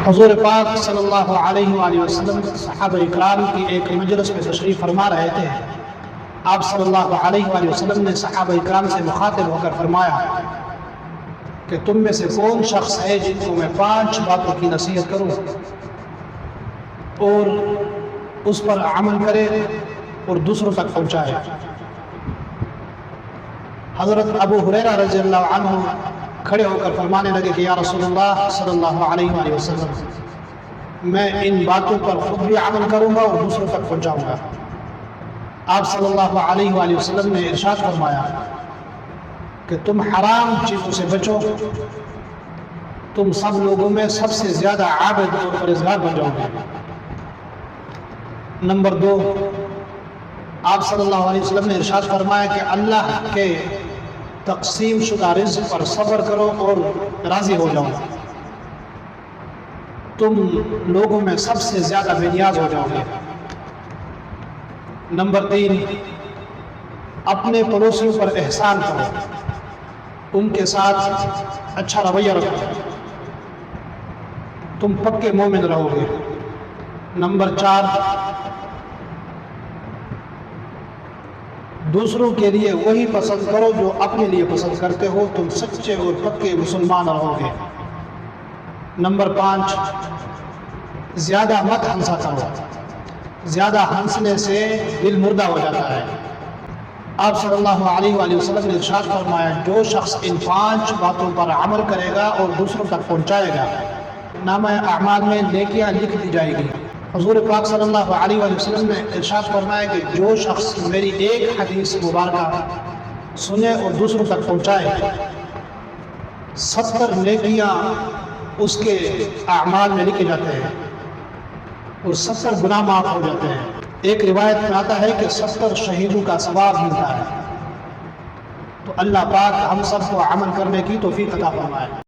حضور پاک صلی اللہ علیہ وآلہ وسلم صحابہ اکرام کی ایک مجلس میں تشریف فرما رہے تھے۔ آپ صلی اللہ علیہ وآلہ وسلم نے صحابہ اکرام سے مخاطب ہو کر فرمایا کہ تم میں سے کون شخص ہے جن کو میں 5 باتوں کی نصیحت کروں اور اس پر عمل کرے اور دوسروں تک پہنچائے۔ حضرت ابو ہریرہ رضی اللہ عنہ کھڑے ہو کر فرمانے لگے کہ یا رسول اللہ صلی اللہ علیہ وآلہ وسلم، میں ان باتوں پر خود بھی عمل کروں گا اور دوسروں تک پہنچاؤں گا۔ آپ صلی اللہ علیہ وآلہ وسلم نے ارشاد فرمایا کہ تم حرام چیزوں سے بچو، تم سب لوگوں میں سب سے زیادہ عابد اور پرہیزگار بن جاؤ گے۔ نمبر 2، آپ صلی اللہ علیہ وسلم نے ارشاد فرمایا کہ اللہ کے تقسیم شدہ رزق پر صبر کرو اور راضی ہو جاؤ، تم لوگوں میں سب سے زیادہ بے نیاز ہو جاؤ گے۔ نمبر 3، اپنے پڑوسیوں پر احسان کرو، ان کے ساتھ اچھا رویہ رکھو، تم پکے مومن رہو گے۔ نمبر 4، دوسروں کے لیے وہی پسند کرو جو اپنے لیے پسند کرتے ہو، تم سچے اور پکے مسلمان رہو گے۔ نمبر 5، زیادہ مت ہنسا کرو، زیادہ ہنسنے سے دل مردہ ہو جاتا ہے۔ آپ صلی اللہ علیہ وآلہ وسلم نے ارشاد فرمایا جو شخص ان 5 باتوں پر عمل کرے گا اور دوسروں تک پہنچائے گا، نامہ اعمال میں نیکیاں لکھ دی جائے گی۔ حضور پاک صلی اللہ علیہ وآلہ وسلم نے ارشاد فرمایا کہ جو شخص میری ایک حدیث مبارکہ سنے اور دوسروں تک پہنچائے، 70 نیکیاں اس کے اعمال میں لکھے جاتے ہیں اور 70 گناہ معاف ہو جاتے ہیں۔ ایک روایت میں آتا ہے کہ 70 شہیدوں کا ثواب ملتا ہے۔ تو اللہ پاک ہم سب کو عمل کرنے کی توفیق عطا فرمائے۔